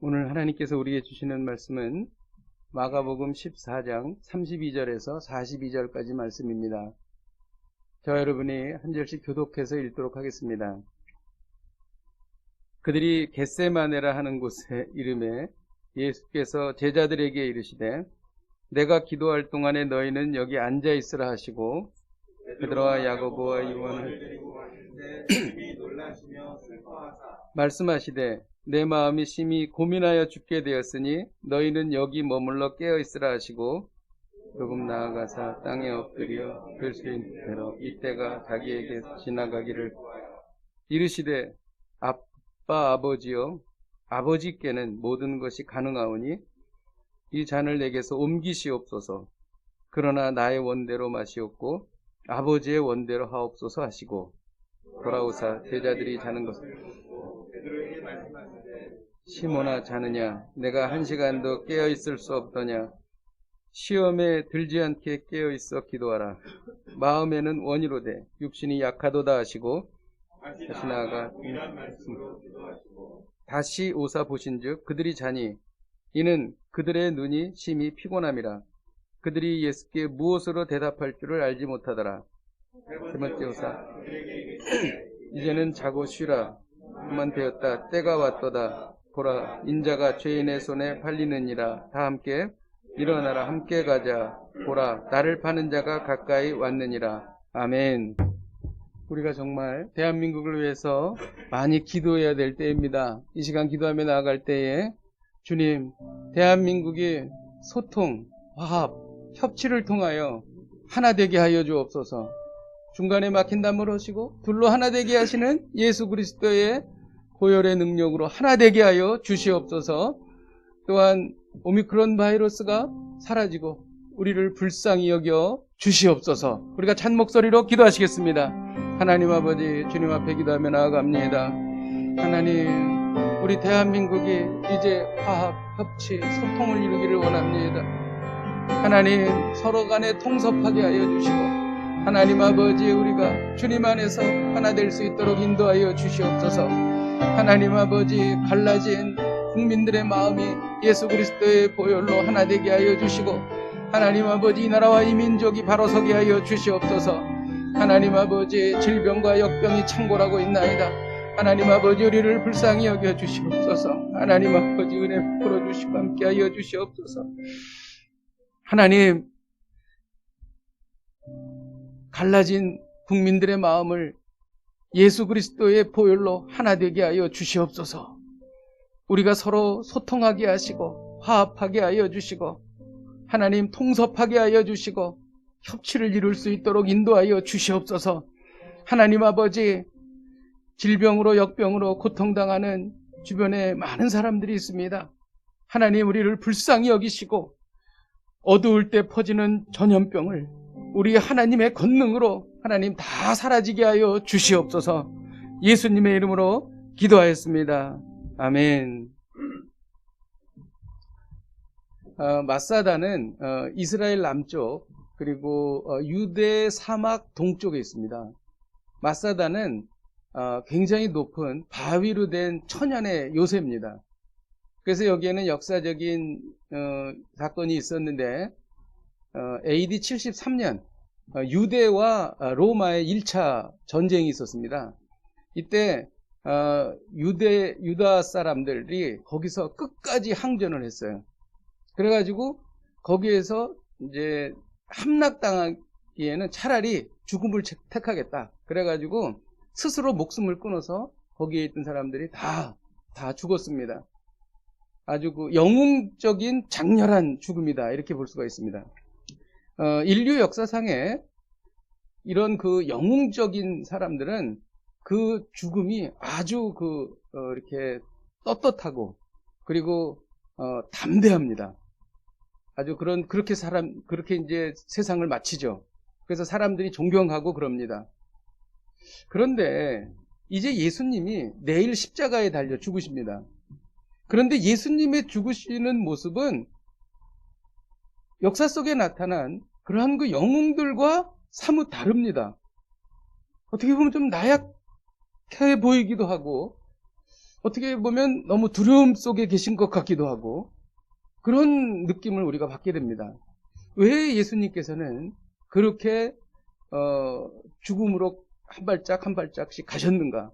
오늘 하나님께서 우리에게 주시는 말씀은 마가복음 14장 32절에서 42절까지 말씀입니다. 저와 여러분이 한 절씩 교독해서 읽도록 하겠습니다. 그들이 겟세마네라 하는 곳의 이름에 예수께서 제자들에게 이르시되 내가 기도할 동안에 너희는 여기 앉아 있으라 하시고 베드로와 야고보와 요한을 말씀하시되 내 마음이 심히 고민하여 죽게 되었으니 너희는 여기 머물러 깨어 있으라 하시고 조금 나아가사 땅에 엎드려 될 수 있는 대로 이때가 자기에게 지나가기를 이르시되 아빠 아버지여 아버지께는 모든 것이 가능하오니 이 잔을 내게서 옮기시옵소서. 그러나 나의 원대로 마시옵고 아버지의 원대로 하옵소서 하시고 돌아오사 제자들이 자는 것을 시몬아 자느냐 내가 1시간도 깨어있을 수 없더냐 시험에 들지 않게 깨어있어 기도하라. 마음에는 원이로되 육신이 약하도다 하시고 다시 나아가 다시 오사 보신즉 그들이 자니 이는 그들의 눈이 심히 피곤함이라. 그들이 예수께 무엇으로 대답할 줄을 알지 못하더라. 세 번째 오사 이제는 자고 쉬라. 그만 되었다. 때가 왔도다. 보라 인자가 죄인의 손에 팔리느니라. 다 함께 일어나라. 함께 가자. 보라 나를 파는 자가 가까이 왔느니라. 아멘. 우리가 정말 대한민국을 위해서 많이 기도해야 될 때입니다. 이 시간 기도하며 나아갈 때에 주님 대한민국이 소통, 화합, 협치를 통하여 하나 되게 하여 주옵소서. 중간에 막힌 담을 오시고 둘로 하나 되게 하시는 예수 그리스도의 보혈의 능력으로 하나 되게 하여 주시옵소서. 또한 오미크론 바이러스가 사라지고 우리를 불쌍히 여겨 주시옵소서. 우리가 찬 목소리로 기도하시겠습니다. 하나님 아버지 주님 앞에 기도하며 나아갑니다. 하나님 우리 대한민국이 이제 화합, 협치, 소통을 이루기를 원합니다. 하나님 서로 간에 통섭하게 하여 주시고 하나님 아버지 우리가 주님 안에서 하나 될 수 있도록 인도하여 주시옵소서. 하나님 아버지 갈라진 국민들의 마음이 예수 그리스도의 보혈로 하나 되게 하여 주시고 하나님 아버지 이 나라와 이 민족이 바로 서게 하여 주시옵소서. 하나님 아버지 질병과 역병이 창궐하고 있나이다. 하나님 아버지 우리를 불쌍히 여겨 주시옵소서. 하나님 아버지 은혜 베풀어 주시고 함께 하여 주시옵소서. 하나님 갈라진 국민들의 마음을 예수 그리스도의 보혈로 하나 되게 하여 주시옵소서. 우리가 서로 소통하게 하시고 화합하게 하여 주시고 하나님 통섭하게 하여 주시고 협치를 이룰 수 있도록 인도하여 주시옵소서. 하나님 아버지 질병으로 역병으로 고통당하는 주변에 많은 사람들이 있습니다. 하나님 우리를 불쌍히 여기시고 어두울 때 퍼지는 전염병을 우리 하나님의 권능으로 하나님 다 사라지게 하여 주시옵소서. 예수님의 이름으로 기도하였습니다. 아멘. 마사다는 이스라엘 남쪽 그리고 유대 사막 동쪽에 있습니다. 마사다는 굉장히 높은 바위로 된 천연의 요새입니다. 그래서 여기에는 역사적인 사건이 있었는데 AD 73년 유대와 로마의 1차 전쟁이 있었습니다. 이때 유다 사람들이 거기서 끝까지 항전을 했어요. 그래가지고 거기에서 이제 함락당하기에는 차라리 죽음을 택하겠다. 그래가지고 스스로 목숨을 끊어서 거기에 있던 사람들이 다 죽었습니다. 아주 그 영웅적인 장렬한 죽음이다. 이렇게 볼 수가 있습니다. 인류 역사상에 이런 그 영웅적인 사람들은 그 죽음이 아주 이렇게 떳떳하고 그리고 담대합니다. 아주 그렇게 이제 세상을 마치죠. 그래서 사람들이 존경하고 그럽니다. 그런데 이제 예수님이 내일 십자가에 달려 죽으십니다. 그런데 예수님의 죽으시는 모습은 역사 속에 나타난 그러한 그 영웅들과 사뭇 다릅니다. 어떻게 보면 좀 나약해 보이기도 하고 어떻게 보면 너무 두려움 속에 계신 것 같기도 하고 그런 느낌을 우리가 받게 됩니다. 왜 예수님께서는 그렇게 죽음으로 한 발짝 한 발짝씩 가셨는가?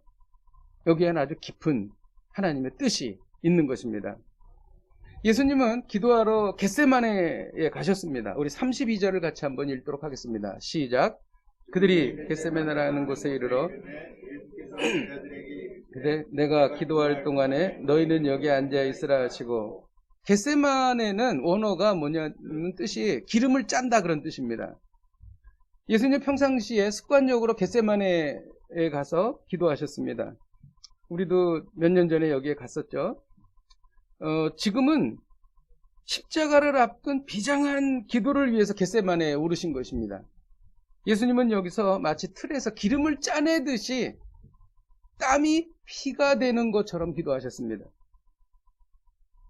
여기에는 아주 깊은 하나님의 뜻이 있는 것입니다. 예수님은 기도하러 겟세마네에 가셨습니다. 우리 32절을 같이 한번 읽도록 하겠습니다. 시작. 그들이 겟세마네라는 곳에 이르러 그래 내가 기도할 동안에 너희는 여기 앉아 있으라 하시고, 겟세마네는 원어가 뭐냐는 뜻이 기름을 짠다 그런 뜻입니다. 예수님 평상시에 습관적으로 겟세마네에 가서 기도하셨습니다. 우리도 몇 년 전에 여기에 갔었죠. 지금은 십자가를 앞둔 비장한 기도를 위해서 겟세마네에 오르신 것입니다. 예수님은 여기서 마치 틀에서 기름을 짜내듯이 땀이 피가 되는 것처럼 기도하셨습니다.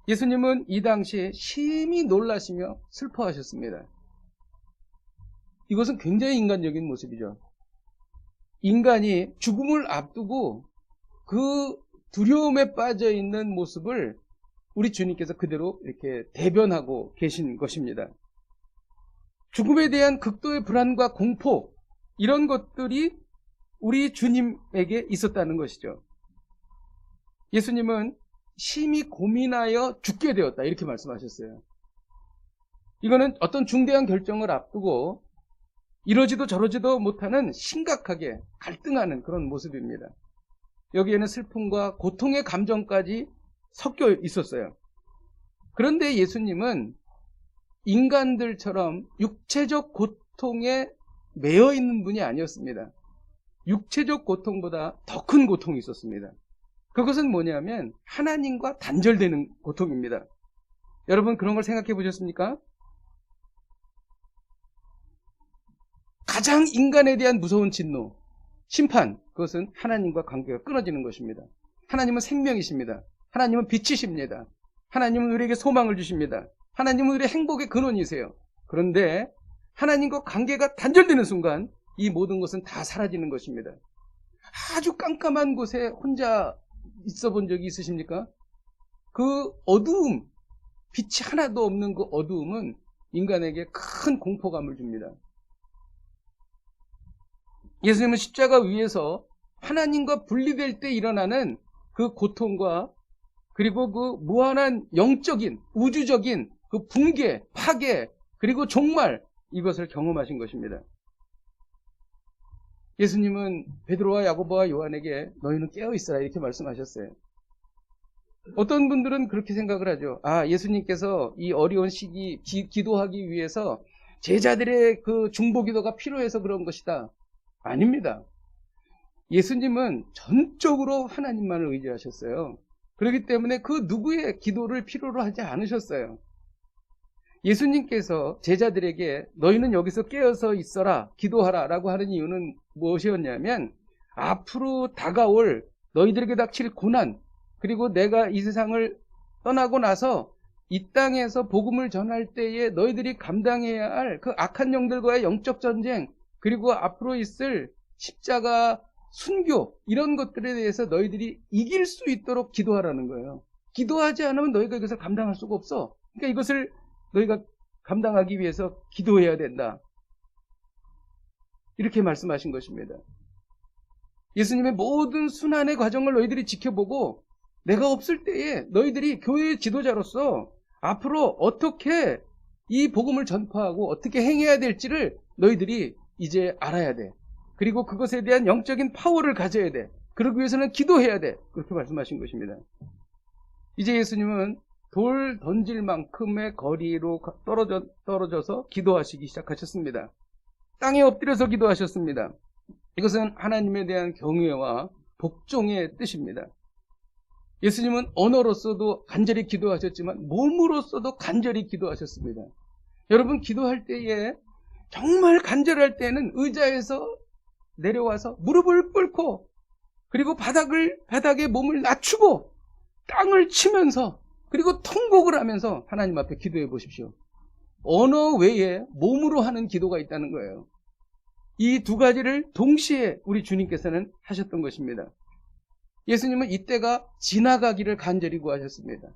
예수님은 이 당시에 심히 놀라시며 슬퍼하셨습니다. 이것은 굉장히 인간적인 모습이죠. 인간이 죽음을 앞두고 그 두려움에 빠져 있는 모습을 우리 주님께서 그대로 이렇게 대변하고 계신 것입니다. 죽음에 대한 극도의 불안과 공포, 이런 것들이 우리 주님에게 있었다는 것이죠. 예수님은 심히 고민하여 죽게 되었다 이렇게 말씀하셨어요. 이거는 어떤 중대한 결정을 앞두고 이러지도 저러지도 못하는 심각하게 갈등하는 그런 모습입니다. 여기에는 슬픔과 고통의 감정까지 섞여 있었어요. 그런데 예수님은 인간들처럼 육체적 고통에 매여 있는 분이 아니었습니다. 육체적 고통보다 더 큰 고통이 있었습니다. 그것은 뭐냐면 하나님과 단절되는 고통입니다. 여러분 그런 걸 생각해 보셨습니까? 가장 인간에 대한 무서운 진노, 심판, 그것은 하나님과 관계가 끊어지는 것입니다. 하나님은 생명이십니다. 하나님은 빛이십니다. 하나님은 우리에게 소망을 주십니다. 하나님은 우리의 행복의 근원이세요. 그런데 하나님과 관계가 단절되는 순간 이 모든 것은 다 사라지는 것입니다. 아주 깜깜한 곳에 혼자 있어 본 적이 있으십니까? 그 어두움, 빛이 하나도 없는 그 어두움은 인간에게 큰 공포감을 줍니다. 예수님은 십자가 위에서 하나님과 분리될 때 일어나는 그 고통과 그리고 그 무한한 영적인, 우주적인 그 붕괴, 파괴, 그리고 종말, 이것을 경험하신 것입니다. 예수님은 베드로와 야고보와 요한에게 너희는 깨어있어라 이렇게 말씀하셨어요. 어떤 분들은 그렇게 생각을 하죠. 예수님께서 이 어려운 시기 기도하기 위해서 제자들의 그 중보기도가 필요해서 그런 것이다. 아닙니다. 예수님은 전적으로 하나님만을 의지하셨어요. 그렇기 때문에 그 누구의 기도를 필요로 하지 않으셨어요. 예수님께서 제자들에게 너희는 여기서 깨어서 있어라, 기도하라 라고 하는 이유는 무엇이었냐면 앞으로 다가올 너희들에게 닥칠 고난, 그리고 내가 이 세상을 떠나고 나서 이 땅에서 복음을 전할 때에 너희들이 감당해야 할 그 악한 영들과의 영적 전쟁, 그리고 앞으로 있을 십자가 순교, 이런 것들에 대해서 너희들이 이길 수 있도록 기도하라는 거예요. 기도하지 않으면 너희가 이것을 감당할 수가 없어. 그러니까 이것을 너희가 감당하기 위해서 기도해야 된다. 이렇게 말씀하신 것입니다. 예수님의 모든 순환의 과정을 너희들이 지켜보고 내가 없을 때에 너희들이 교회의 지도자로서 앞으로 어떻게 이 복음을 전파하고 어떻게 행해야 될지를 너희들이 이제 알아야 돼. 그리고 그것에 대한 영적인 파워를 가져야 돼. 그러기 위해서는 기도해야 돼. 그렇게 말씀하신 것입니다. 이제 예수님은 돌 던질 만큼의 거리로 떨어져서 기도하시기 시작하셨습니다. 땅에 엎드려서 기도하셨습니다. 이것은 하나님에 대한 경외와 복종의 뜻입니다. 예수님은 언어로서도 간절히 기도하셨지만 몸으로서도 간절히 기도하셨습니다. 여러분 기도할 때에 정말 간절할 때는 의자에서 내려와서 무릎을 꿇고 그리고 바닥에 몸을 낮추고 땅을 치면서 그리고 통곡을 하면서 하나님 앞에 기도해 보십시오. 언어 외에 몸으로 하는 기도가 있다는 거예요. 이 두 가지를 동시에 우리 주님께서는 하셨던 것입니다. 예수님은 이때가 지나가기를 간절히 구하셨습니다.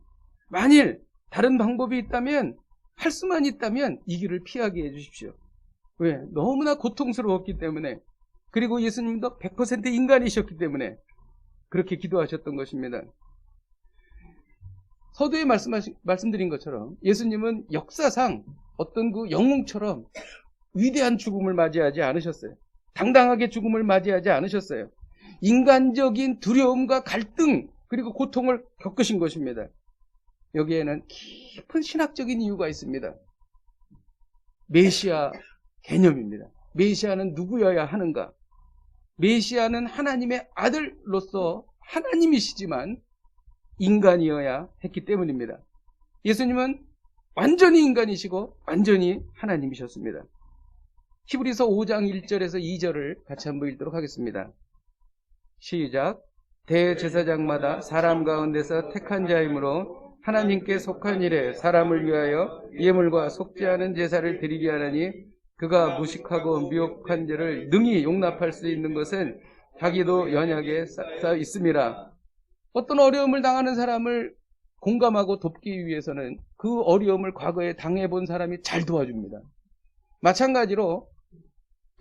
만일 다른 방법이 있다면, 할 수만 있다면 이 길을 피하게 해주십시오. 왜? 너무나 고통스러웠기 때문에, 그리고 예수님도 100% 인간이셨기 때문에 그렇게 기도하셨던 것입니다. 서두에 말씀드린 것처럼 예수님은 역사상 어떤 그 영웅처럼 위대한 죽음을 맞이하지 않으셨어요. 당당하게 죽음을 맞이하지 않으셨어요. 인간적인 두려움과 갈등 그리고 고통을 겪으신 것입니다. 여기에는 깊은 신학적인 이유가 있습니다. 메시아 개념입니다. 메시아는 누구여야 하는가? 메시아는 하나님의 아들로서 하나님이시지만 인간이어야 했기 때문입니다. 예수님은 완전히 인간이시고 완전히 하나님이셨습니다. 히브리서 5장 1절에서 2절을 같이 한번 읽도록 하겠습니다. 시작. 대제사장마다 사람 가운데서 택한 자이므로 하나님께 속한 일에 사람을 위하여 예물과 속지 않은 제사를 드리게 하나니 그가 무식하고 미혹한 죄를 능히 용납할 수 있는 것은 자기도 연약에 쌓여 있음이라. 어떤 어려움을 당하는 사람을 공감하고 돕기 위해서는 그 어려움을 과거에 당해본 사람이 잘 도와줍니다. 마찬가지로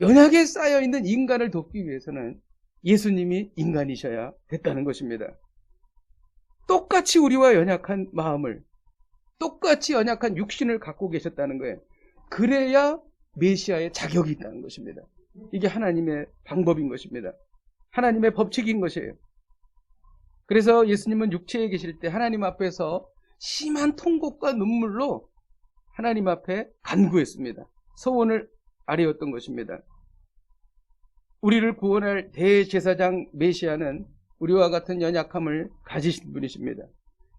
연약에 쌓여있는 인간을 돕기 위해서는 예수님이 인간이셔야 됐다는 것입니다. 똑같이 우리와 연약한 마음을, 똑같이 연약한 육신을 갖고 계셨다는 거예요. 그래야 메시아의 자격이 있다는 것입니다. 이게 하나님의 방법인 것입니다. 하나님의 법칙인 것이에요. 그래서 예수님은 육체에 계실 때 하나님 앞에서 심한 통곡과 눈물로 하나님 앞에 간구했습니다. 소원을 아뢰었던 것입니다. 우리를 구원할 대제사장 메시아는 우리와 같은 연약함을 가지신 분이십니다.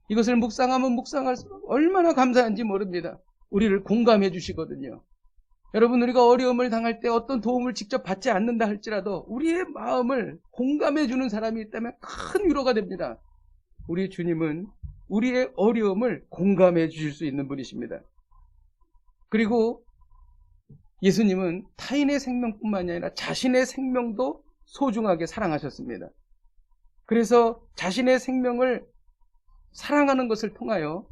이것을 묵상하면 묵상할수록 얼마나 감사한지 모릅니다. 우리를 공감해 주시거든요. 여러분, 우리가 어려움을 당할 때 어떤 도움을 직접 받지 않는다 할지라도 우리의 마음을 공감해 주는 사람이 있다면 큰 위로가 됩니다. 우리 주님은 우리의 어려움을 공감해 주실 수 있는 분이십니다. 그리고 예수님은 타인의 생명뿐만이 아니라 자신의 생명도 소중하게 사랑하셨습니다. 그래서 자신의 생명을 사랑하는 것을 통하여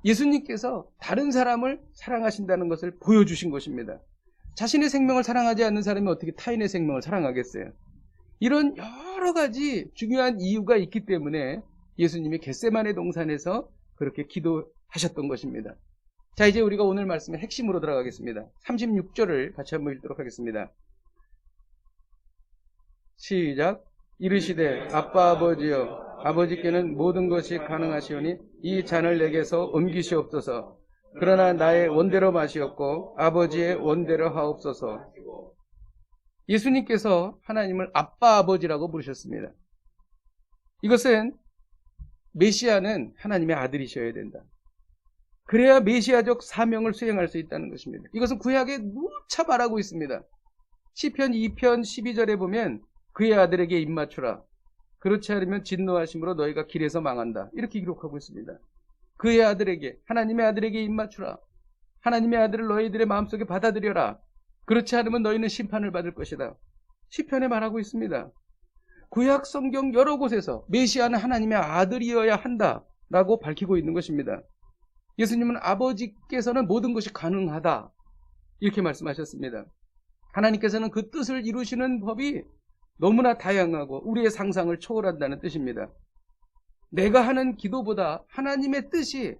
예수님께서 다른 사람을 사랑하신다는 것을 보여주신 것입니다. 자신의 생명을 사랑하지 않는 사람이 어떻게 타인의 생명을 사랑하겠어요? 이런 여러 가지 중요한 이유가 있기 때문에 예수님이 겟세마네 동산에서 그렇게 기도하셨던 것입니다. 자, 이제 우리가 오늘 말씀의 핵심으로 들어가겠습니다. 36절을 같이 한번 읽도록 하겠습니다. 시작. 이르시되 아빠 아버지여, 아버지께는 모든 것이 가능하시오니 이 잔을 내게서 옮기시옵소서. 그러나 나의 원대로 마시옵고 아버지의 원대로 하옵소서. 예수님께서 하나님을 아빠 아버지라고 부르셨습니다. 이것은 메시아는 하나님의 아들이셔야 된다. 그래야 메시아적 사명을 수행할 수 있다는 것입니다. 이것은 구약에 누차 말하고 있습니다. 시편 2편 12절에 보면 그의 아들에게 입맞추라. 그렇지 않으면 진노하심으로 너희가 길에서 망한다. 이렇게 기록하고 있습니다. 그의 아들에게, 하나님의 아들에게 입맞추라. 하나님의 아들을 너희들의 마음속에 받아들여라. 그렇지 않으면 너희는 심판을 받을 것이다. 시편에 말하고 있습니다. 구약 성경 여러 곳에서 메시아는 하나님의 아들이어야 한다라고 밝히고 있는 것입니다. 예수님은 아버지께서는 모든 것이 가능하다 이렇게 말씀하셨습니다. 하나님께서는 그 뜻을 이루시는 법이 너무나 다양하고 우리의 상상을 초월한다는 뜻입니다. 내가 하는 기도보다 하나님의 뜻이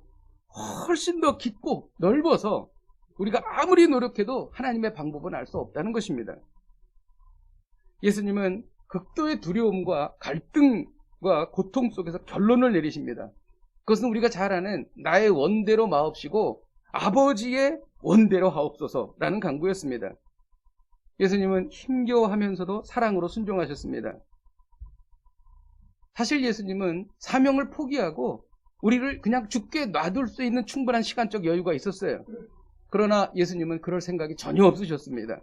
훨씬 더 깊고 넓어서 우리가 아무리 노력해도 하나님의 방법은 알 수 없다는 것입니다. 예수님은 극도의 두려움과 갈등과 고통 속에서 결론을 내리십니다. 그것은 우리가 잘 아는 나의 원대로 마옵시고 아버지의 원대로 하옵소서라는 간구였습니다. 예수님은 힘겨워하면서도 사랑으로 순종하셨습니다. 사실 예수님은 사명을 포기하고 우리를 그냥 죽게 놔둘 수 있는 충분한 시간적 여유가 있었어요. 그러나 예수님은 그럴 생각이 전혀 없으셨습니다.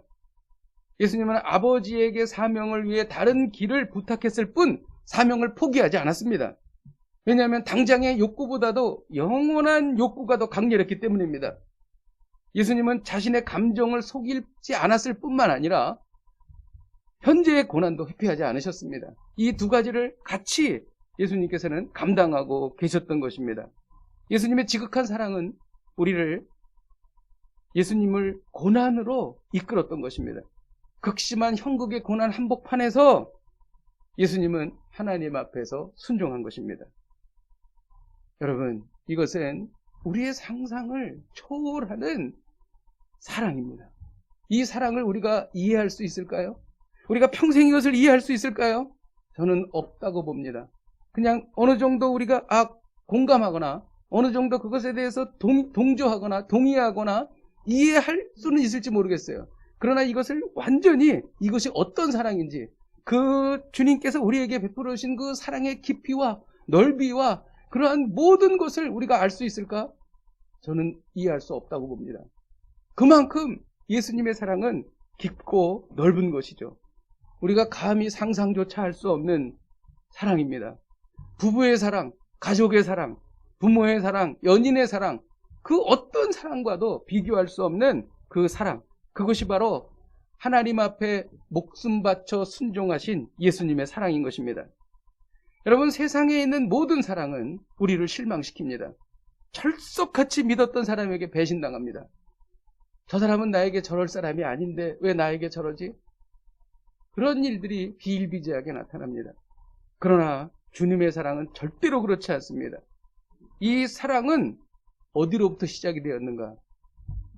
예수님은 아버지에게 사명을 위해 다른 길을 부탁했을 뿐 사명을 포기하지 않았습니다. 왜냐하면 당장의 욕구보다도 영원한 욕구가 더 강렬했기 때문입니다. 예수님은 자신의 감정을 속이지 않았을 뿐만 아니라 현재의 고난도 회피하지 않으셨습니다. 이 두 가지를 같이 예수님께서는 감당하고 계셨던 것입니다. 예수님의 지극한 사랑은 우리를 예수님을 고난으로 이끌었던 것입니다. 극심한 형극의 고난 한복판에서 예수님은 하나님 앞에서 순종한 것입니다. 여러분, 이것은 우리의 상상을 초월하는 사랑입니다. 이 사랑을 우리가 이해할 수 있을까요? 우리가 평생 이것을 이해할 수 있을까요? 저는 없다고 봅니다. 그냥 어느 정도 우리가 공감하거나 어느 정도 그것에 대해서 동조하거나 동의하거나 이해할 수는 있을지 모르겠어요. 그러나 이것을 완전히 이것이 어떤 사랑인지, 그 주님께서 우리에게 베풀어 주신 그 사랑의 깊이와 넓이와 그러한 모든 것을 우리가 알 수 있을까? 저는 이해할 수 없다고 봅니다. 그만큼 예수님의 사랑은 깊고 넓은 것이죠. 우리가 감히 상상조차 할 수 없는 사랑입니다. 부부의 사랑, 가족의 사랑, 부모의 사랑, 연인의 사랑, 그 어떤 사랑과도 비교할 수 없는 그 사랑, 그것이 바로 하나님 앞에 목숨 바쳐 순종하신 예수님의 사랑인 것입니다. 여러분, 세상에 있는 모든 사랑은 우리를 실망시킵니다. 철석같이 믿었던 사람에게 배신당합니다. 저 사람은 나에게 저럴 사람이 아닌데 왜 나에게 저러지? 그런 일들이 비일비재하게 나타납니다. 그러나 주님의 사랑은 절대로 그렇지 않습니다. 이 사랑은 어디로부터 시작이 되었는가?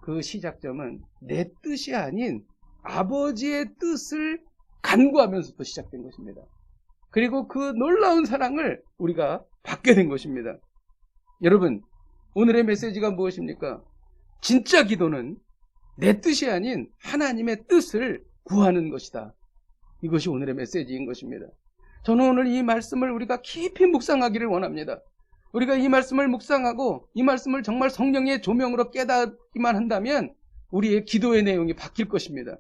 그 시작점은 내 뜻이 아닌 아버지의 뜻을 간구하면서부터 시작된 것입니다. 그리고 그 놀라운 사랑을 우리가 받게 된 것입니다. 여러분, 오늘의 메시지가 무엇입니까? 진짜 기도는 내 뜻이 아닌 하나님의 뜻을 구하는 것이다. 이것이 오늘의 메시지인 것입니다. 저는 오늘 이 말씀을 우리가 깊이 묵상하기를 원합니다. 우리가 이 말씀을 묵상하고 이 말씀을 정말 성령의 조명으로 깨닫기만 한다면 우리의 기도의 내용이 바뀔 것입니다.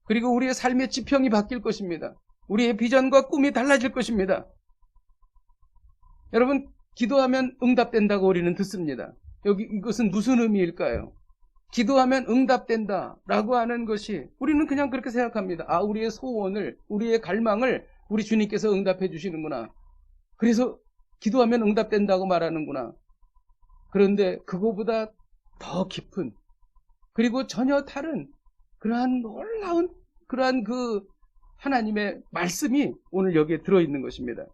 그리고 우리의 삶의 지평이 바뀔 것입니다. 우리의 비전과 꿈이 달라질 것입니다. 여러분, 기도하면 응답된다고 우리는 듣습니다. 이것은 무슨 의미일까요? 기도하면 응답된다라고 하는 것이 우리는 그냥 그렇게 생각합니다. 우리의 소원을, 우리의 갈망을 우리 주님께서 응답해 주시는구나. 그래서 기도하면 응답된다고 말하는구나. 그런데 그거보다 더 깊은, 그리고 전혀 다른 그러한 놀라운 그러한 그 하나님의 말씀이 오늘 여기에 들어있는 것입니다.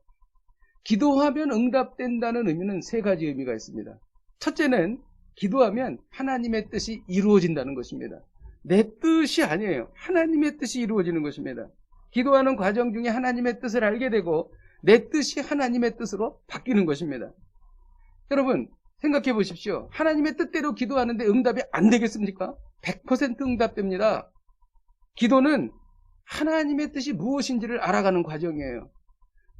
기도하면 응답된다는 의미는 세 가지 의미가 있습니다. 첫째는 기도하면 하나님의 뜻이 이루어진다는 것입니다. 내 뜻이 아니에요. 하나님의 뜻이 이루어지는 것입니다. 기도하는 과정 중에 하나님의 뜻을 알게 되고 내 뜻이 하나님의 뜻으로 바뀌는 것입니다. 여러분, 생각해 보십시오. 하나님의 뜻대로 기도하는데 응답이 안 되겠습니까? 100% 응답됩니다. 기도는 하나님의 뜻이 무엇인지를 알아가는 과정이에요.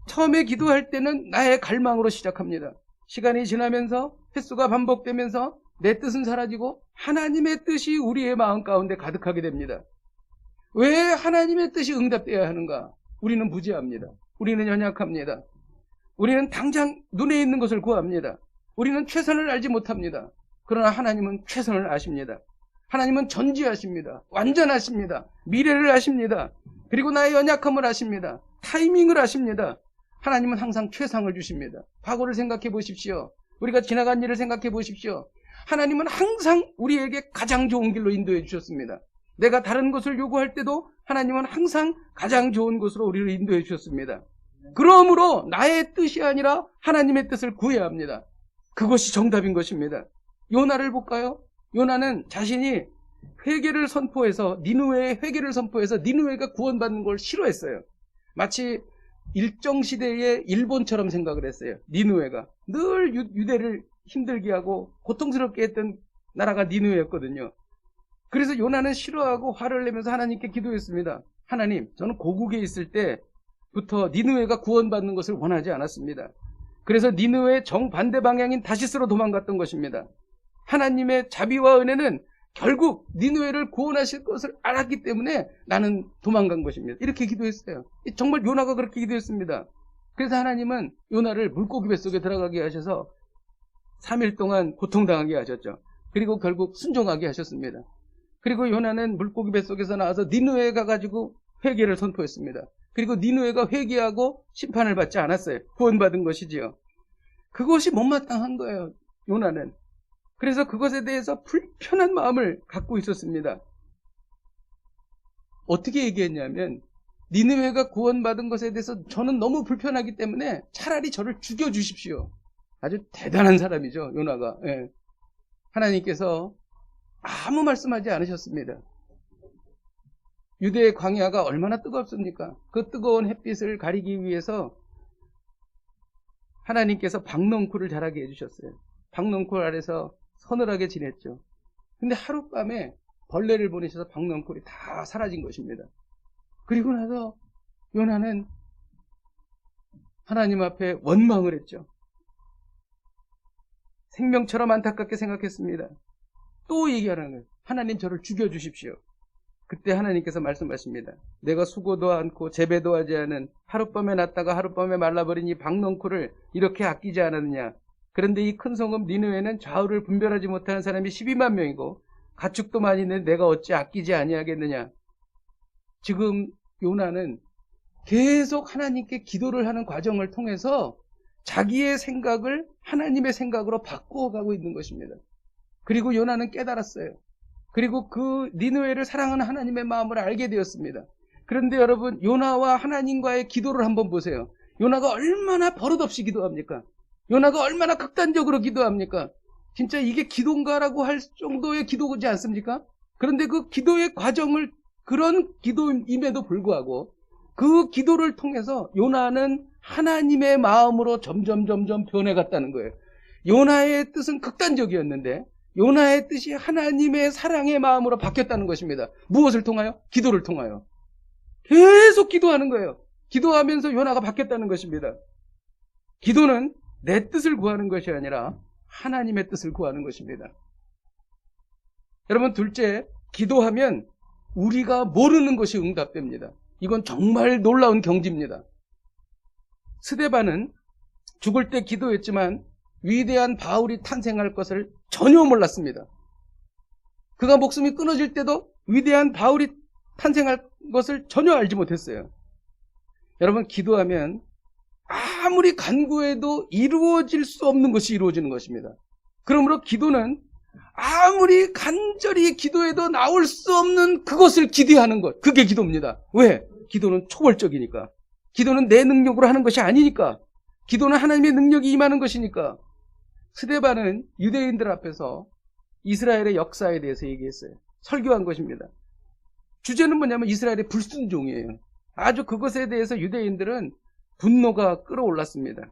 처음에 기도할 때는 나의 갈망으로 시작합니다. 시간이 지나면서 횟수가 반복되면서 내 뜻은 사라지고 하나님의 뜻이 우리의 마음 가운데 가득하게 됩니다. 왜 하나님의 뜻이 응답되어야 하는가? 우리는 무지합니다. 우리는 연약합니다. 우리는 당장 눈에 있는 것을 구합니다. 우리는 최선을 알지 못합니다. 그러나 하나님은 최선을 아십니다. 하나님은 전지하십니다. 완전하십니다. 미래를 아십니다. 그리고 나의 연약함을 아십니다. 타이밍을 아십니다. 하나님은 항상 최상을 주십니다. 과거를 생각해 보십시오. 우리가 지나간 일을 생각해 보십시오. 하나님은 항상 우리에게 가장 좋은 길로 인도해 주셨습니다. 내가 다른 것을 요구할 때도 하나님은 항상 가장 좋은 곳으로 우리를 인도해 주셨습니다. 그러므로 나의 뜻이 아니라 하나님의 뜻을 구해야 합니다. 그것이 정답인 것입니다. 요나를 볼까요? 요나는 자신이 회개를 선포해서 니느웨의 회개를 선포해서 니느웨가 구원받는 걸 싫어했어요. 마치 일정 시대의 일본처럼 생각을 했어요. 니느웨가 늘 유대를 힘들게 하고 고통스럽게 했던 나라가 니느웨였거든요. 그래서 요나는 싫어하고 화를 내면서 하나님께 기도했습니다. 하나님, 저는 고국에 있을 때부터 니느웨가 구원받는 것을 원하지 않았습니다. 그래서 니느웨의 정반대 방향인 다시스로 도망갔던 것입니다. 하나님의 자비와 은혜는 결국 니느웨를 구원하실 것을 알았기 때문에 나는 도망간 것입니다. 이렇게 기도했어요. 정말 요나가 그렇게 기도했습니다. 그래서 하나님은 요나를 물고기 뱃속에 들어가게 하셔서 3일 동안 고통당하게 하셨죠. 그리고 결국 순종하게 하셨습니다. 그리고 요나는 물고기 뱃속에서 나와서 니느웨에 가가지고 회개를 선포했습니다. 그리고 니느웨가 회개하고 심판을 받지 않았어요. 구원받은 것이지요. 그것이 못마땅한 거예요, 요나는. 그래서 그것에 대해서 불편한 마음을 갖고 있었습니다. 어떻게 얘기했냐면, 니느웨가 구원받은 것에 대해서 저는 너무 불편하기 때문에 차라리 저를 죽여주십시오. 아주 대단한 사람이죠, 요나가. 예. 하나님께서 아무 말씀하지 않으셨습니다. 유대의 광야가 얼마나 뜨겁습니까? 그 뜨거운 햇빛을 가리기 위해서 하나님께서 박넝쿨을 자라게 해주셨어요. 박넝쿨 아래서 서늘하게 지냈죠. 근데 하룻밤에 벌레를 보내셔서 박넝쿨이 다 사라진 것입니다. 그리고 나서 요나는 하나님 앞에 원망을 했죠. 생명처럼 안타깝게 생각했습니다. 또 얘기하는 거예요. 하나님 저를 죽여주십시오. 그때 하나님께서 말씀하십니다. 내가 수고도 않고 재배도 하지 않은 하룻밤에 났다가 하룻밤에 말라버린 이 박넝쿨을 이렇게 아끼지 않았느냐. 그런데 이 큰 성읍 니느웨는 좌우를 분별하지 못하는 사람이 12만 명이고 가축도 많이 있는데 내가 어찌 아끼지 아니하겠느냐. 지금 요나는 계속 하나님께 기도를 하는 과정을 통해서 자기의 생각을 하나님의 생각으로 바꾸어가고 있는 것입니다. 그리고 요나는 깨달았어요. 그리고 그 니느웨를 사랑하는 하나님의 마음을 알게 되었습니다. 그런데 여러분, 요나와 하나님과의 기도를 한번 보세요. 요나가 얼마나 버릇없이 기도합니까? 요나가 얼마나 극단적으로 기도합니까? 진짜 이게 기도인가라고 할 정도의 기도지 않습니까? 그런데 그 기도의 과정을, 그런 기도임에도 불구하고 그 기도를 통해서 요나는 하나님의 마음으로 점점 변해갔다는 거예요. 요나의 뜻은 극단적이었는데 요나의 뜻이 하나님의 사랑의 마음으로 바뀌었다는 것입니다. 무엇을 통하여? 기도를 통하여. 계속 기도하는 거예요. 기도하면서 요나가 바뀌었다는 것입니다. 기도는 내 뜻을 구하는 것이 아니라 하나님의 뜻을 구하는 것입니다. 여러분, 둘째, 기도하면 우리가 모르는 것이 응답됩니다. 이건 정말 놀라운 경지입니다. 스데반은 죽을 때 기도했지만 위대한 바울이 탄생할 것을 전혀 몰랐습니다. 그가 목숨이 끊어질 때도 위대한 바울이 탄생할 것을 전혀 알지 못했어요. 여러분, 기도하면 아무리 간구해도 이루어질 수 없는 것이 이루어지는 것입니다. 그러므로 기도는 아무리 간절히 기도해도 나올 수 없는 그것을 기대하는 것, 그게 기도입니다. 왜? 기도는 초월적이니까. 기도는 내 능력으로 하는 것이 아니니까. 기도는 하나님의 능력이 임하는 것이니까. 스데반은 유대인들 앞에서 이스라엘의 역사에 대해서 얘기했어요. 설교한 것입니다. 주제는 뭐냐면 이스라엘의 불순종이에요. 아주 그것에 대해서 유대인들은 분노가 끌어올랐습니다.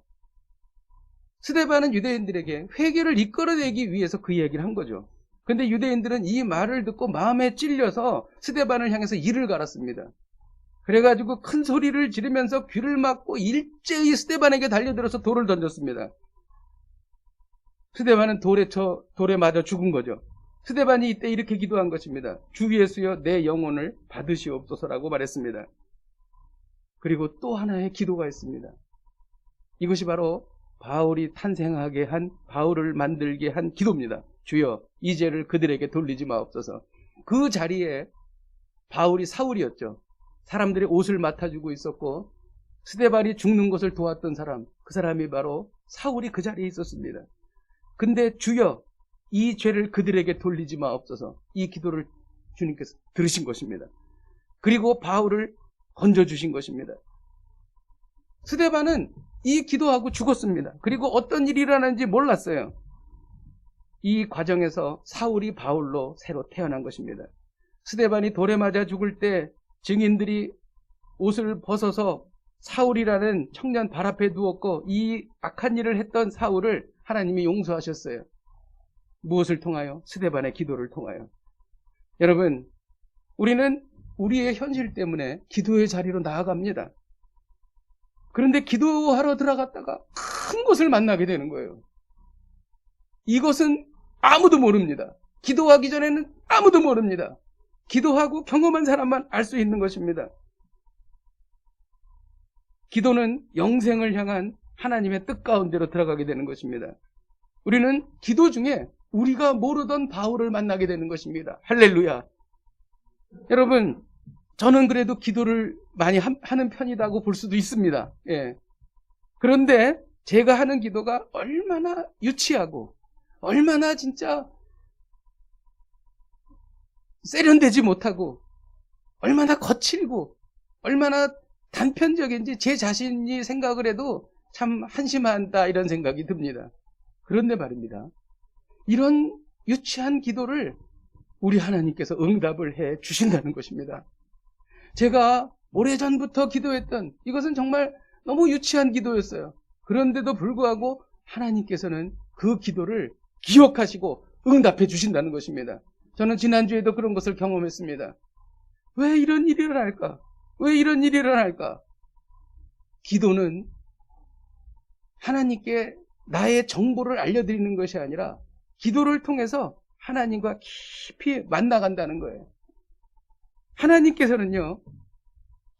스데반은 유대인들에게 회개를 이끌어내기 위해서 그 이야기를 한 거죠. 그런데 유대인들은 이 말을 듣고 마음에 찔려서 스데반을 향해서 이를 갈았습니다. 그래가지고 큰 소리를 지르면서 귀를 막고 일제히 스데반에게 달려들어서 돌을 던졌습니다. 스데반은 돌에 맞아 죽은 거죠. 스데반이 이때 이렇게 기도한 것입니다. 주 예수여 내 영혼을 받으시옵소서라고 말했습니다. 그리고 또 하나의 기도가 있습니다. 이것이 바로 바울이 탄생하게 한, 바울을 만들게 한 기도입니다. 주여 이 죄를 그들에게 돌리지 마옵소서. 그 자리에 바울이 사울이었죠. 사람들이 옷을 맡아주고 있었고 스데반이 죽는 것을 도왔던 사람, 그 사람이 바로 사울이 그 자리에 있었습니다. 근데 주여 이 죄를 그들에게 돌리지 마옵소서. 이 기도를 주님께서 들으신 것입니다. 그리고 바울을 건져주신 것입니다. 스데반은 이 기도하고 죽었습니다. 그리고 어떤 일이 일어나는지 몰랐어요. 이 과정에서 사울이 바울로 새로 태어난 것입니다. 스데반이 돌에 맞아 죽을 때 증인들이 옷을 벗어서 사울이라는 청년 발 앞에 누웠고 이 악한 일을 했던 사울을 하나님이 용서하셨어요. 무엇을 통하여? 스데반의 기도를 통하여. 여러분, 우리는 우리의 현실 때문에 기도의 자리로 나아갑니다. 그런데 기도하러 들어갔다가 큰 것을 만나게 되는 거예요. 이것은 아무도 모릅니다. 기도하기 전에는 아무도 모릅니다. 기도하고 경험한 사람만 알 수 있는 것입니다. 기도는 영생을 향한 하나님의 뜻 가운데로 들어가게 되는 것입니다. 우리는 기도 중에 우리가 모르던 바울을 만나게 되는 것입니다. 할렐루야. 여러분, 저는 그래도 기도를 많이 하는 편이라고 볼 수도 있습니다. 예. 그런데 제가 하는 기도가 얼마나 유치하고 얼마나 진짜 세련되지 못하고 얼마나 거칠고 얼마나 단편적인지 제 자신이 생각을 해도 참 한심하다 이런 생각이 듭니다. 그런데 말입니다. 이런 유치한 기도를 우리 하나님께서 응답을 해 주신다는 것입니다. 제가 오래전부터 기도했던 이것은 정말 너무 유치한 기도였어요. 그런데도 불구하고 하나님께서는 그 기도를 기억하시고 응답해 주신다는 것입니다. 저는 지난주에도 그런 것을 경험했습니다. 왜 이런 일이 일어날까? 왜 이런 일이 일어날까? 기도는 하나님께 나의 정보를 알려드리는 것이 아니라 기도를 통해서 하나님과 깊이 만나간다는 거예요. 하나님께서는요,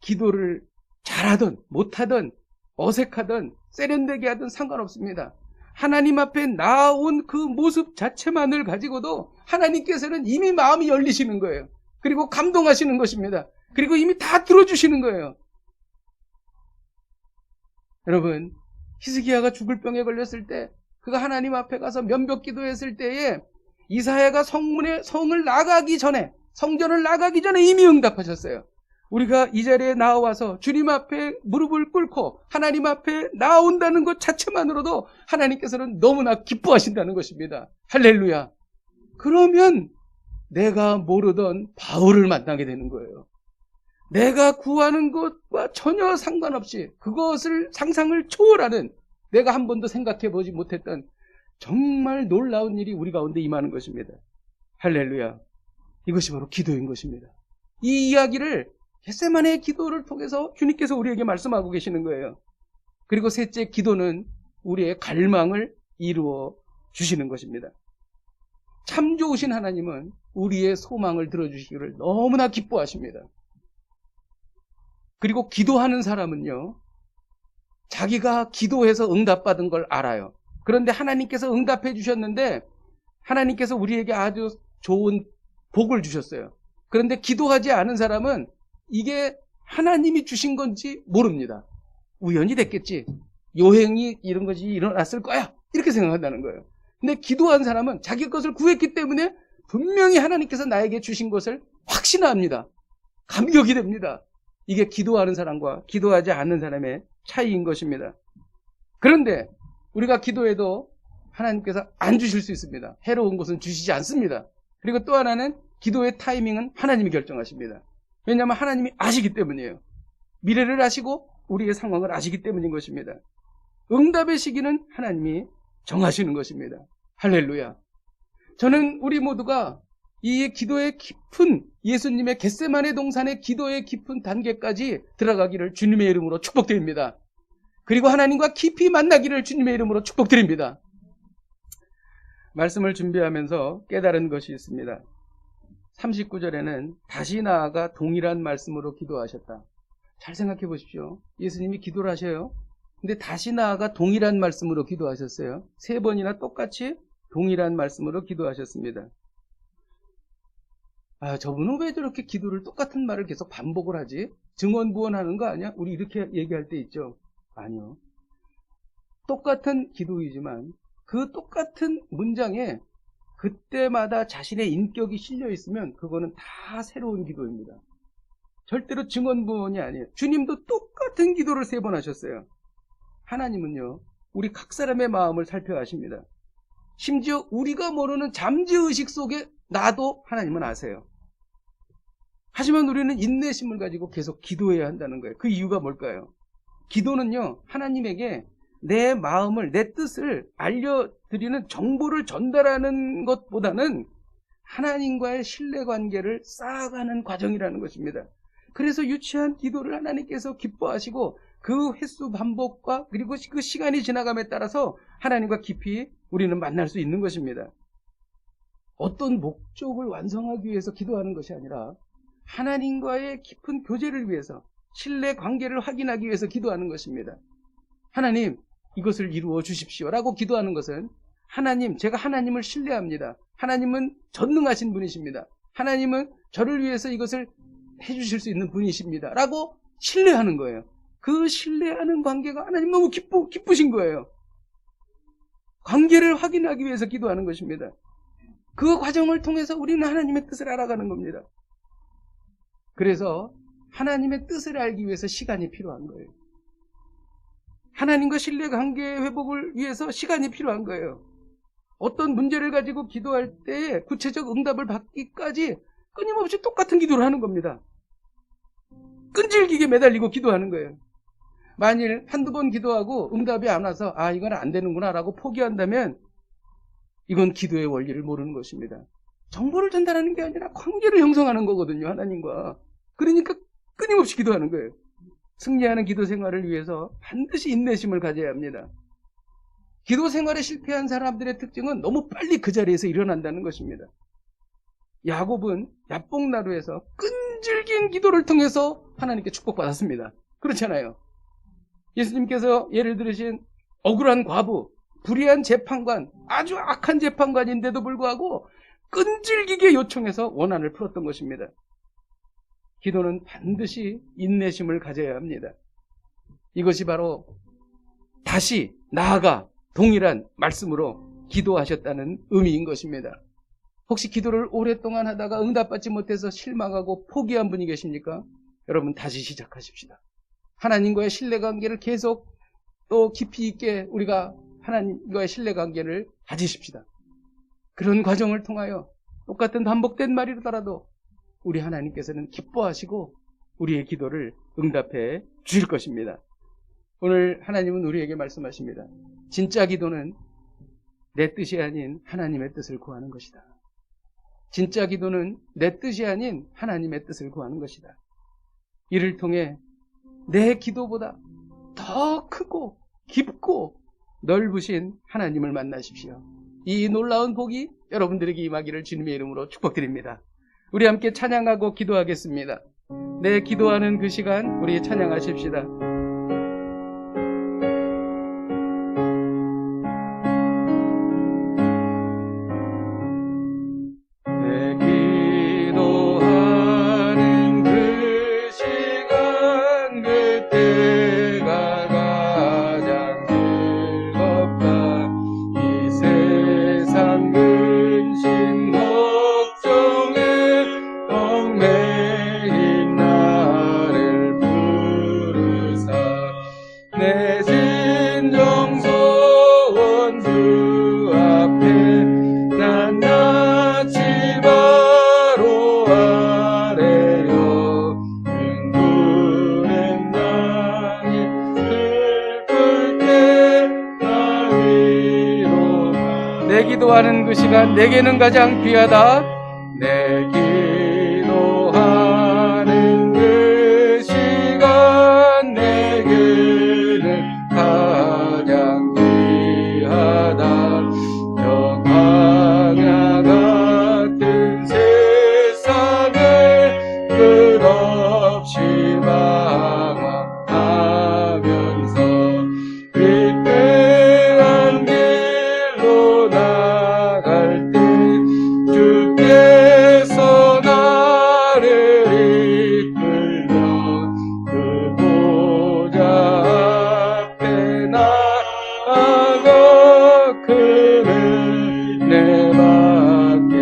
기도를 잘하든 못하든 어색하든 세련되게 하든 상관없습니다. 하나님 앞에 나온 그 모습 자체만을 가지고도 하나님께서는 이미 마음이 열리시는 거예요. 그리고 감동하시는 것입니다. 그리고 이미 다 들어주시는 거예요. 여러분, 히스기야가 죽을 병에 걸렸을 때 그가 하나님 앞에 가서 면벽 기도했을 때에 이사야가 성을 나가기 전에, 성전을 나가기 전에 이미 응답하셨어요. 우리가 이 자리에 나와서 주님 앞에 무릎을 꿇고 하나님 앞에 나온다는 것 자체만으로도 하나님께서는 너무나 기뻐하신다는 것입니다. 할렐루야. 그러면 내가 모르던 바울을 만나게 되는 거예요. 내가 구하는 것과 전혀 상관없이 그것을 상상을 초월하는, 내가 한 번도 생각해 보지 못했던 정말 놀라운 일이 우리 가운데 임하는 것입니다. 할렐루야. 이것이 바로 기도인 것입니다. 이 이야기를 겟세마네의 기도를 통해서 주님께서 우리에게 말씀하고 계시는 거예요. 그리고 셋째, 기도는 우리의 갈망을 이루어 주시는 것입니다. 참 좋으신 하나님은 우리의 소망을 들어주시기를 너무나 기뻐하십니다. 그리고 기도하는 사람은요, 자기가 기도해서 응답받은 걸 알아요. 그런데 하나님께서 응답해 주셨는데 하나님께서 우리에게 아주 좋은 복을 주셨어요. 그런데 기도하지 않은 사람은 이게 하나님이 주신 건지 모릅니다. 우연히 됐겠지. 요행이 이런 것이 일어났을 거야. 이렇게 생각한다는 거예요. 근데 기도한 사람은 자기 것을 구했기 때문에 분명히 하나님께서 나에게 주신 것을 확신합니다. 감격이 됩니다. 이게 기도하는 사람과 기도하지 않는 사람의 차이인 것입니다. 그런데 우리가 기도해도 하나님께서 안 주실 수 있습니다. 해로운 것은 주시지 않습니다. 그리고 또 하나는 기도의 타이밍은 하나님이 결정하십니다. 왜냐하면 하나님이 아시기 때문이에요. 미래를 아시고 우리의 상황을 아시기 때문인 것입니다. 응답의 시기는 하나님이 정하시는 것입니다. 할렐루야. 저는 우리 모두가 이 기도의 깊은, 예수님의 겟세마네 동산의 기도의 깊은 단계까지 들어가기를 주님의 이름으로 축복드립니다. 그리고 하나님과 깊이 만나기를 주님의 이름으로 축복드립니다. 말씀을 준비하면서 깨달은 것이 있습니다. 39절에는 다시 나아가 동일한 말씀으로 기도하셨다. 잘 생각해 보십시오. 예수님이 기도를 하셔요. 근데 다시 나아가 동일한 말씀으로 기도하셨어요. 3번이나 똑같이 동일한 말씀으로 기도하셨습니다. 저분은 왜 저렇게 기도를 똑같은 말을 계속 반복을 하지? 증언부언하는 거 아니야? 우리 이렇게 얘기할 때 있죠. 아니요. 똑같은 기도이지만 그 똑같은 문장에 그때마다 자신의 인격이 실려 있으면 그거는 다 새로운 기도입니다. 절대로 증언부언이 아니에요. 주님도 똑같은 기도를 3번 하셨어요. 하나님은요, 우리 각 사람의 마음을 살펴하십니다. 심지어 우리가 모르는 잠재의식 속에 나도 하나님은 아세요. 하지만 우리는 인내심을 가지고 계속 기도해야 한다는 거예요. 그 이유가 뭘까요? 기도는요, 하나님에게 내 마음을, 내 뜻을 알려드리는 정보를 전달하는 것보다는 하나님과의 신뢰관계를 쌓아가는 과정이라는 것입니다. 그래서 유치한 기도를 하나님께서 기뻐하시고 그 횟수 반복과 그리고 그 시간이 지나감에 따라서 하나님과 깊이 우리는 만날 수 있는 것입니다. 어떤 목적을 완성하기 위해서 기도하는 것이 아니라 하나님과의 깊은 교제를 위해서, 신뢰 관계를 확인하기 위해서 기도하는 것입니다. 하나님, 이것을 이루어 주십시오 라고 기도하는 것은 하나님, 제가 하나님을 신뢰합니다. 하나님은 전능하신 분이십니다. 하나님은 저를 위해서 이것을 해주실 수 있는 분이십니다 라고 신뢰하는 거예요. 그 신뢰하는 관계가 하나님 너무 기쁘신 거예요. 관계를 확인하기 위해서 기도하는 것입니다. 그 과정을 통해서 우리는 하나님의 뜻을 알아가는 겁니다. 그래서 하나님의 뜻을 알기 위해서 시간이 필요한 거예요. 하나님과 신뢰관계 회복을 위해서 시간이 필요한 거예요. 어떤 문제를 가지고 기도할 때 구체적 응답을 받기까지 끊임없이 똑같은 기도를 하는 겁니다. 끈질기게 매달리고 기도하는 거예요. 만일 한두 번 기도하고 응답이 안 와서 이건 안 되는구나 라고 포기한다면 이건 기도의 원리를 모르는 것입니다. 정보를 전달하는 게 아니라 관계를 형성하는 거거든요, 하나님과. 그러니까 끊임없이 기도하는 거예요. 승리하는 기도 생활을 위해서 반드시 인내심을 가져야 합니다. 기도 생활에 실패한 사람들의 특징은 너무 빨리 그 자리에서 일어난다는 것입니다. 야곱은 야복나루에서 끈질긴 기도를 통해서 하나님께 축복받았습니다. 그렇잖아요. 예수님께서 예를 들으신 억울한 과부, 불의한 재판관, 아주 악한 재판관인데도 불구하고 끈질기게 요청해서 원한을 풀었던 것입니다. 기도는 반드시 인내심을 가져야 합니다. 이것이 바로 다시 나아가 동일한 말씀으로 기도하셨다는 의미인 것입니다. 혹시 기도를 오랫동안 하다가 응답받지 못해서 실망하고 포기한 분이 계십니까? 여러분 다시 시작하십시다. 하나님과의 신뢰관계를 계속 또 깊이 있게 우리가 하나님과의 신뢰관계를 가지십시다. 그런 과정을 통하여 똑같은 반복된 말이더라도 우리 하나님께서는 기뻐하시고 우리의 기도를 응답해 주실 것입니다. 오늘 하나님은 우리에게 말씀하십니다. 진짜 기도는 내 뜻이 아닌 하나님의 뜻을 구하는 것이다. 진짜 기도는 내 뜻이 아닌 하나님의 뜻을 구하는 것이다. 이를 통해 내 기도보다 더 크고 깊고 넓으신 하나님을 만나십시오. 이 놀라운 복이 여러분들에게 임하기를 주님의 이름으로 축복드립니다. 우리 함께 찬양하고 기도하겠습니다. 내 기도하는 그 시간 우리 찬양하십시다. 기도하는 그 시간 내게는 가장 귀하다. 내 기도하는 그 시간 내게는 가장 귀하다. 저 광야 같은 세상을 끝없이 방황하면서 위태한 길로 나갈 때 주께서 나를 이끌며 그 보좌 앞에 나아가 그를 내 밖에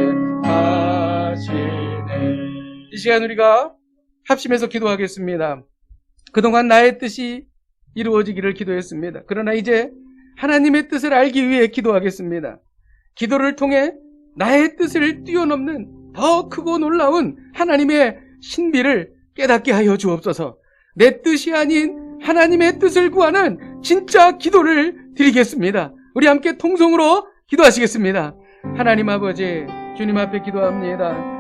하시네. 이 시간 우리가 합심해서 기도하겠습니다. 그동안 나의 뜻이 이루어지기를 기도했습니다. 그러나 이제 하나님의 뜻을 알기 위해 기도하겠습니다. 기도를 통해 나의 뜻을 뛰어넘는 더 크고 놀라운 하나님의 신비를 깨닫게 하여 주옵소서. 내 뜻이 아닌 하나님의 뜻을 구하는 진짜 기도를 드리겠습니다. 우리 함께 통성으로 기도하시겠습니다. 하나님 아버지, 주님 앞에 기도합니다.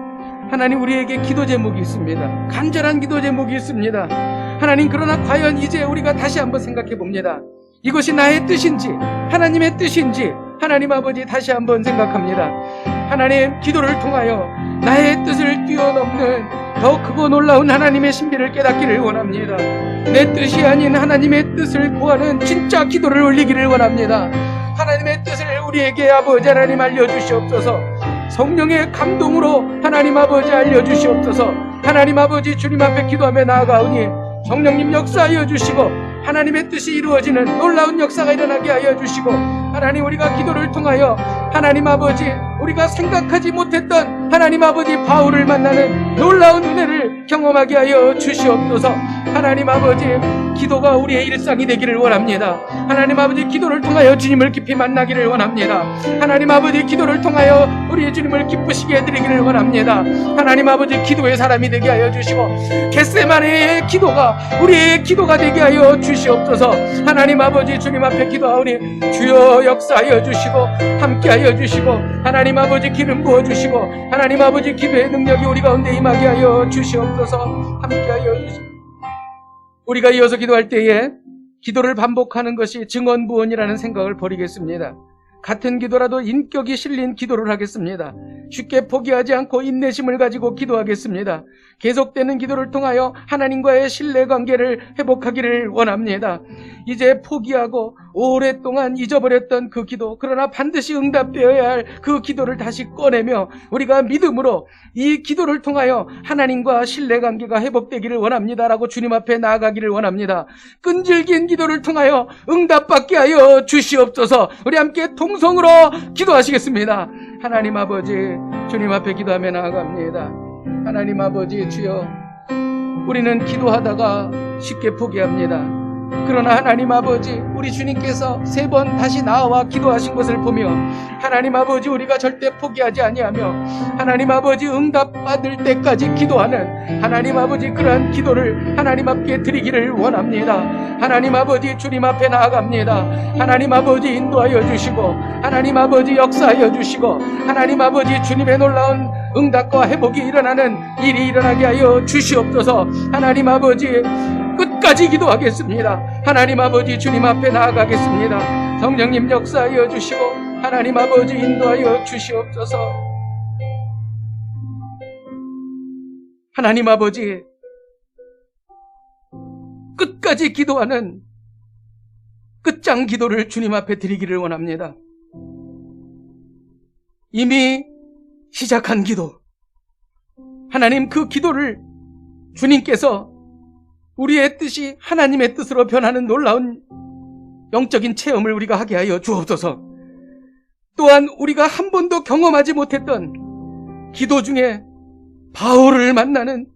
하나님, 우리에게 기도 제목이 있습니다. 간절한 기도 제목이 있습니다. 하나님, 그러나 과연 이제 우리가 다시 한번 생각해 봅니다. 이것이 나의 뜻인지 하나님의 뜻인지 하나님 아버지 다시 한번 생각합니다. 하나님, 기도를 통하여 나의 뜻을 뛰어넘는 더 크고 놀라운 하나님의 신비를 깨닫기를 원합니다. 내 뜻이 아닌 하나님의 뜻을 구하는 진짜 기도를 올리기를 원합니다. 하나님의 뜻을 우리에게 아버지 하나님 알려주시옵소서. 성령의 감동으로 하나님 아버지 알려주시옵소서. 하나님 아버지 주님 앞에 기도하며 나아가오니 성령님 역사하여 주시고 하나님의 뜻이 이루어지는 놀라운 역사가 일어나게 하여 주시고, 하나님 우리가 기도를 통하여 하나님 아버지 우리가 생각하지 못했던 하나님 아버지 바울을 만나는 놀라운 은혜를 경험하게 하여 주시옵소서. 하나님 아버지 기도가 우리의 일상이 되기를 원합니다. 하나님 아버지 기도를 통하여 주님을 깊이 만나기를 원합니다. 하나님 아버지 기도를 통하여 우리의 주님을 기쁘시게 해드리기를 원합니다. 하나님 아버지 기도의 사람이 되게 하여 주시고 겟세마네의 기도가 우리의 기도가 되게 하여 주시옵소서. 하나님 아버지 주님 앞에 기도하오니 주여 역사하여 주시고 함께하여 주시고 하나님 아버지 기름 부어주시고 하나님 아버지 기도의 능력이 우리 가운데 임하게 하여 주시옵소서. 함께하여 주시고 우리가 이어서 기도할 때에 기도를 반복하는 것이 증언부언이라는 생각을 버리겠습니다. 같은 기도라도 인격이 실린 기도를 하겠습니다. 쉽게 포기하지 않고 인내심을 가지고 기도하겠습니다. 계속되는 기도를 통하여 하나님과의 신뢰관계를 회복하기를 원합니다. 이제 포기하고 오랫동안 잊어버렸던 그 기도, 그러나 반드시 응답되어야 할 그 기도를 다시 꺼내며 우리가 믿음으로 이 기도를 통하여 하나님과 신뢰관계가 회복되기를 원합니다라고 주님 앞에 나아가기를 원합니다. 끈질긴 기도를 통하여 응답받게 하여 주시옵소서. 우리 함께 통성으로 기도하시겠습니다. 하나님 아버지 주님 앞에 기도하며 나아갑니다. 하나님 아버지 주여, 우리는 기도하다가 쉽게 포기합니다. 그러나 하나님 아버지 우리 주님께서 3번 다시 나와 기도하신 것을 보며 하나님 아버지 우리가 절대 포기하지 아니하며 하나님 아버지 응답받을 때까지 기도하는 하나님 아버지 그러한 기도를 하나님 앞에 드리기를 원합니다. 하나님 아버지 주님 앞에 나아갑니다. 하나님 아버지 인도하여 주시고 하나님 아버지 역사하여 주시고 하나님 아버지 주님의 놀라운 응답과 회복이 일어나는 일이 일어나게 하여 주시옵소서. 하나님 아버지 끝까지 기도하겠습니다. 하나님 아버지 주님 앞에 나아가겠습니다. 성령님 역사하여 주시고 하나님 아버지 인도하여 주시옵소서. 하나님 아버지 끝까지 기도하는 끝장 기도를 주님 앞에 드리기를 원합니다. 이미 시작한 기도, 하나님 그 기도를 주님께서 우리의 뜻이 하나님의 뜻으로 변하는 놀라운 영적인 체험을 우리가 하게 하여 주옵소서. 또한 우리가 한 번도 경험하지 못했던 기도 중에 바울을 만나는,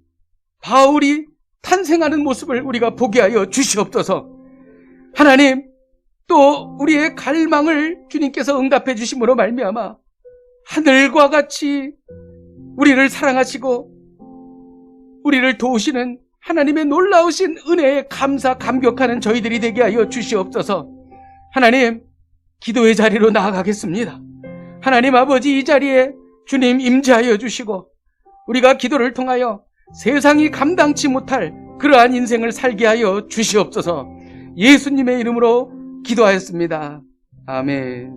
바울이 탄생하는 모습을 우리가 보게 하여 주시옵소서. 하나님, 또 우리의 갈망을 주님께서 응답해 주심으로 말미암아 하늘과 같이 우리를 사랑하시고 우리를 도우시는 하나님의 놀라우신 은혜에 감격하는 저희들이 되게 하여 주시옵소서. 하나님, 기도의 자리로 나아가겠습니다. 하나님 아버지 이 자리에 주님 임재하여 주시고 우리가 기도를 통하여 세상이 감당치 못할 그러한 인생을 살게 하여 주시옵소서. 예수님의 이름으로 기도하였습니다. 아멘.